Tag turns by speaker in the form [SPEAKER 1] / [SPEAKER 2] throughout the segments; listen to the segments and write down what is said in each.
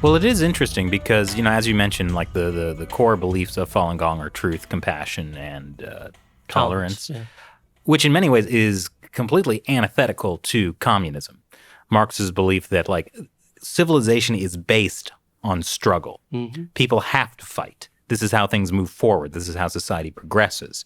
[SPEAKER 1] Well, it is interesting because, as you mentioned, like the core beliefs of Falun Gong are truth, compassion, and tolerance, which in many ways is completely antithetical to communism. Marx's belief that like civilization is based on struggle. Mm-hmm. People have to fight. This is how things move forward. This is how society progresses.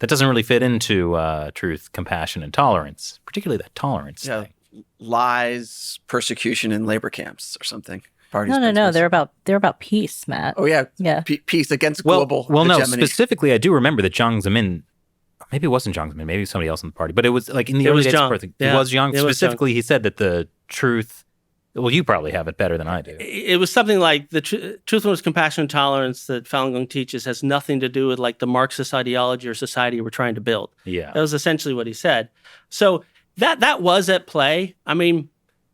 [SPEAKER 1] That doesn't really fit into truth, compassion, and tolerance, particularly that tolerance thing.
[SPEAKER 2] Lies, persecution in labor camps or something.
[SPEAKER 3] No. They're about peace, Matt.
[SPEAKER 2] Oh yeah. Peace against global hegemony.
[SPEAKER 1] No. Specifically, I do remember that Jiang Zemin. Maybe it wasn't Jiang Zemin. Maybe somebody else in the party. But it was like in the early days. It was Jiang. Specifically, he said that the truth. Well, you probably have it better than I do.
[SPEAKER 4] It was something like the truthfulness, compassion, and tolerance that Falun Gong teaches has nothing to do with like the Marxist ideology or society we're trying to build.
[SPEAKER 1] Yeah,
[SPEAKER 4] that was essentially what he said. So that was at play. I mean,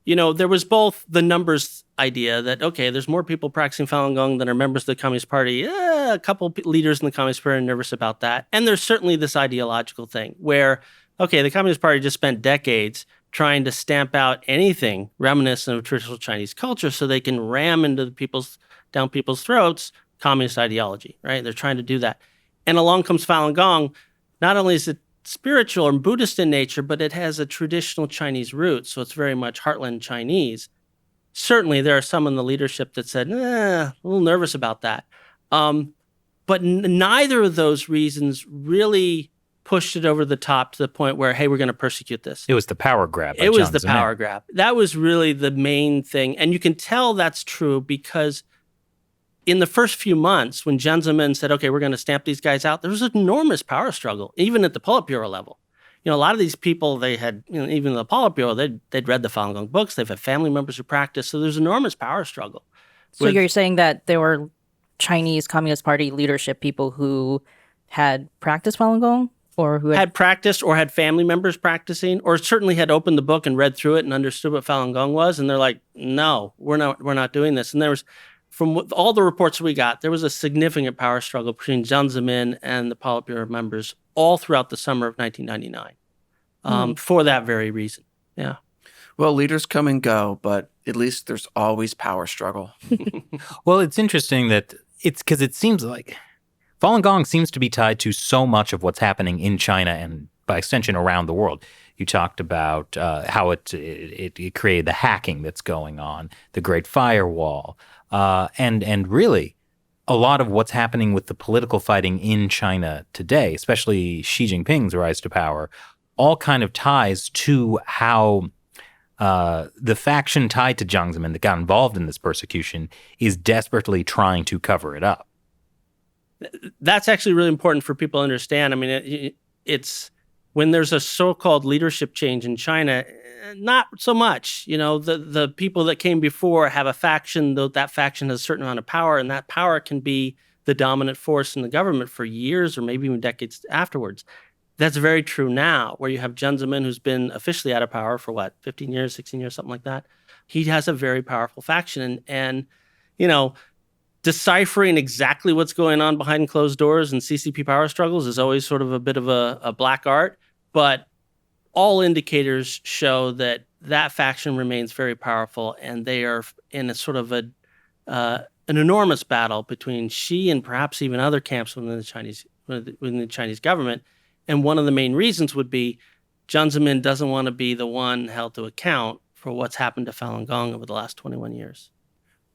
[SPEAKER 4] there was both the numbers idea that, okay, there's more people practicing Falun Gong than are members of the Communist Party. A couple leaders in the Communist Party are nervous about that. And there's certainly this ideological thing where, okay, the Communist Party just spent decades trying to stamp out anything reminiscent of traditional Chinese culture so they can ram down people's throats communist ideology, right? They're trying to do that. And along comes Falun Gong. Not only is it spiritual and Buddhist in nature, but it has a traditional Chinese root, so it's very much heartland Chinese. Certainly, there are some in the leadership that said, a little nervous about that. But neither of those reasons really pushed it over the top to the point where, hey, we're going to persecute this.
[SPEAKER 1] It was the power grab.
[SPEAKER 4] It was the power grab. That was really the main thing. And you can tell that's true because in the first few months, when Jiang Zemin said, okay, we're going to stamp these guys out, there was an enormous power struggle, even at the Politburo level. A lot of these people, they had, even the Politburo, they'd read the Falun Gong books, they've had family members who practice, so there's enormous power struggle.
[SPEAKER 3] So you're saying that there were Chinese Communist Party leadership people who had practiced Falun Gong? Or who
[SPEAKER 4] had practiced or had family members practicing, or certainly had opened the book and read through it and understood what Falun Gong was, and they're like, no, we're not doing this. And there was, from all the reports we got, there was a significant power struggle between Jiang Zemin and the Politburo members all throughout the summer of 1999 for that very reason. Yeah.
[SPEAKER 2] Well, leaders come and go, but at least there's always power struggle.
[SPEAKER 1] Well, it's interesting that it's because it seems like Falun Gong seems to be tied to so much of what's happening in China and, by extension, around the world. You talked about how it created the hacking that's going on, the Great Firewall, and really a lot of what's happening with the political fighting in China today, especially Xi Jinping's rise to power, all kind of ties to how the faction tied to Jiang Zemin that got involved in this persecution is desperately trying to cover it up.
[SPEAKER 4] That's actually really important for people to understand. I mean, it's when there's a so-called leadership change in China, not so much. The people that came before have a faction, though that faction has a certain amount of power, and that power can be the dominant force in the government for years or maybe even decades afterwards. That's very true now, where you have Jiang Zemin, who's been officially out of power for 15 years, 16 years, something like that. He has a very powerful faction, and deciphering exactly what's going on behind closed doors and CCP power struggles is always sort of a bit of a black art, but all indicators show that faction remains very powerful, and they are in a sort of an enormous battle between Xi and perhaps even other camps within the Chinese government. And one of the main reasons would be Jiang Zemin doesn't want to be the one held to account for what's happened to Falun Gong over the last 21 years.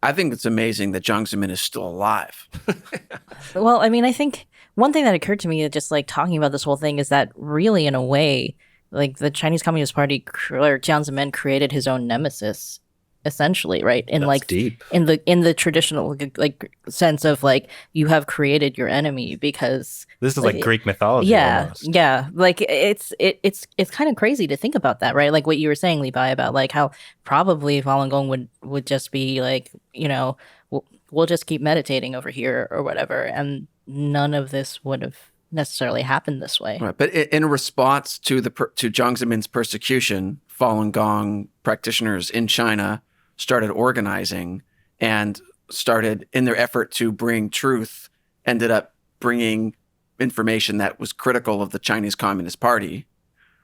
[SPEAKER 2] I think it's amazing that Jiang Zemin is still alive.
[SPEAKER 3] Well, I mean, I think one thing that occurred to me just like talking about this whole thing is that really, in a way, like the Chinese Communist Party or Jiang Zemin created his own nemesis, essentially, right? And
[SPEAKER 1] that's
[SPEAKER 3] like
[SPEAKER 1] deep.
[SPEAKER 3] in the traditional like sense of like you have created your enemy because
[SPEAKER 1] this is like Greek mythology.
[SPEAKER 3] Yeah,
[SPEAKER 1] almost.
[SPEAKER 3] yeah. Like it's kind of crazy to think about that, right? Like what you were saying, Levi, about like how probably Falun Gong would just be like, we'll just keep meditating over here or whatever, and none of this would have necessarily happened this way.
[SPEAKER 2] Right, but in response to Jiang Zemin's persecution, Falun Gong practitioners in China started organizing and started, in their effort to bring truth, ended up bringing information that was critical of the Chinese Communist Party,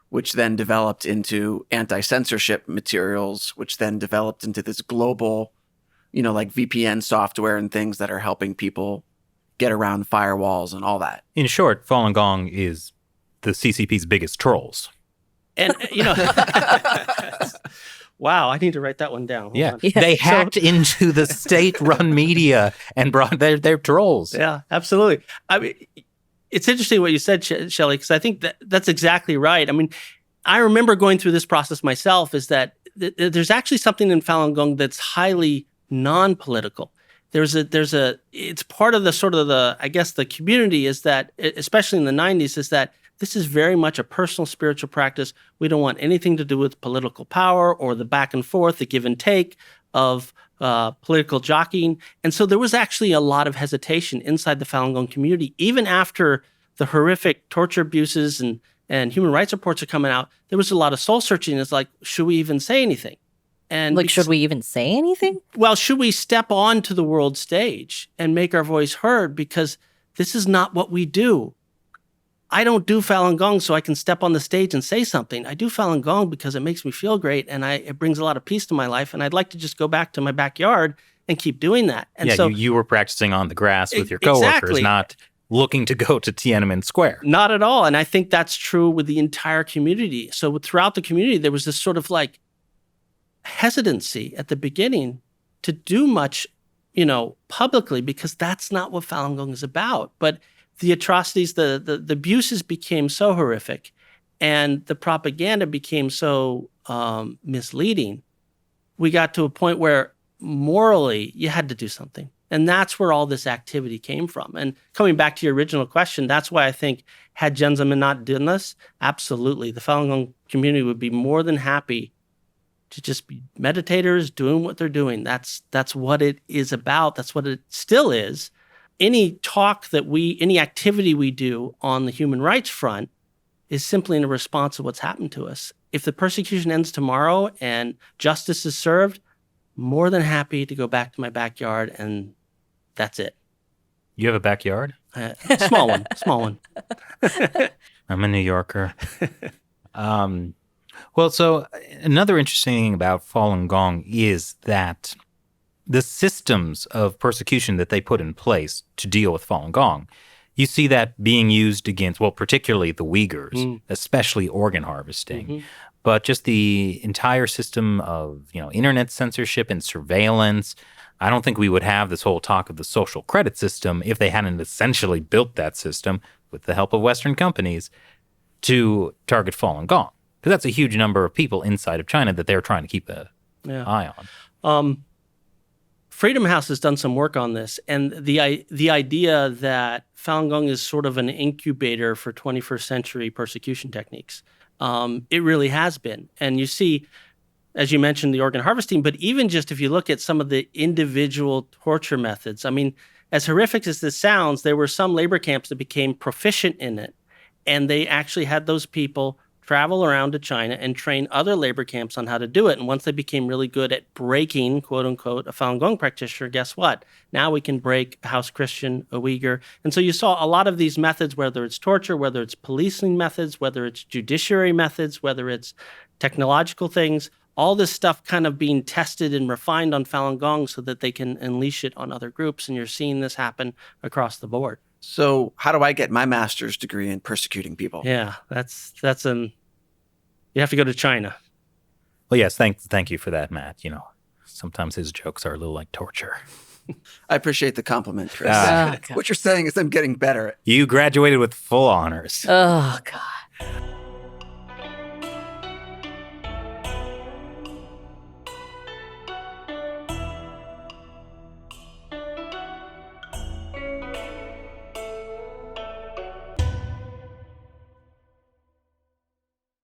[SPEAKER 2] which then developed into anti-censorship materials, which then developed into this global like VPN software and things that are helping people get around firewalls and all that.
[SPEAKER 1] In short, Falun Gong is the CCP's biggest trolls.
[SPEAKER 4] And, wow, I need to write that one down. Hold on.
[SPEAKER 1] They hacked into the state-run media and brought their trolls.
[SPEAKER 4] Yeah, absolutely. I mean, it's interesting what you said, Shelley, because I think that's exactly right. I mean, I remember going through this process myself, is that there's actually something in Falun Gong that's highly non-political. It's part of the community is that, especially in the 90s, is that this is very much a personal spiritual practice. We don't want anything to do with political power or the back and forth, the give and take of political jockeying. And so there was actually a lot of hesitation inside the Falun Gong community, even after the horrific torture abuses and human rights reports are coming out. There was a lot of soul searching. It's like, should we even say anything? And
[SPEAKER 3] should we even say anything?
[SPEAKER 4] Well, should we step onto the world stage and make our voice heard? Because this is not what we do. I don't do Falun Gong so I can step on the stage and say something. I do Falun Gong because it makes me feel great and it brings a lot of peace to my life. And I'd like to just go back to my backyard and keep doing that. And
[SPEAKER 1] so you were practicing on the grass with your coworkers, not looking to go to Tiananmen Square.
[SPEAKER 4] Not at all. And I think that's true with the entire community. So throughout the community, there was this sort of like hesitancy at the beginning to do much, publicly, because that's not what Falun Gong is about. But the atrocities, the abuses became so horrific, and the propaganda became so misleading. We got to a point where morally you had to do something. And that's where all this activity came from. And coming back to your original question, that's why I think had Jiang Zemin not done this, absolutely, the Falun Gong community would be more than happy to just be meditators doing what they're doing. That's what it is about. That's what it still is. Any activity we do on the human rights front is simply in a response to what's happened to us. If the persecution ends tomorrow and justice is served, more than happy to go back to my backyard, and that's it.
[SPEAKER 1] You have a backyard?
[SPEAKER 4] Small one.
[SPEAKER 1] I'm a New Yorker. Well, so another interesting thing about Falun Gong is that the systems of persecution that they put in place to deal with Falun Gong, you see that being used against, particularly the Uyghurs, especially organ harvesting, but just the entire system of, internet censorship and surveillance. I don't think we would have this whole talk of the social credit system if they hadn't essentially built that system with the help of Western companies to target Falun Gong. Because that's a huge number of people inside of China that they're trying to keep an eye on.
[SPEAKER 4] Freedom House has done some work on this, and the idea that Falun Gong is sort of an incubator for 21st century persecution techniques. It really has been. And you see, as you mentioned, the organ harvesting, but even just if you look at some of the individual torture methods, I mean, as horrific as this sounds, there were some labor camps that became proficient in it, and they actually had those people travel around to China and train other labor camps on how to do it. And once they became really good at breaking, quote unquote, a Falun Gong practitioner, guess what? Now we can break a House Christian, a Uyghur. And so you saw a lot of these methods, whether it's torture, whether it's policing methods, whether it's judiciary methods, whether it's technological things, all this stuff kind of being tested and refined on Falun Gong so that they can unleash it on other groups. And you're seeing this happen across the board.
[SPEAKER 2] So how do I get my master's degree in persecuting people?
[SPEAKER 4] Yeah, you have to go to China.
[SPEAKER 1] Well, yes, thank you for that, Matt. Sometimes his jokes are a little like torture.
[SPEAKER 2] I appreciate the compliment, Chris.
[SPEAKER 3] God.
[SPEAKER 2] What you're saying is I'm getting better.
[SPEAKER 1] You graduated with full honors.
[SPEAKER 3] Oh, God.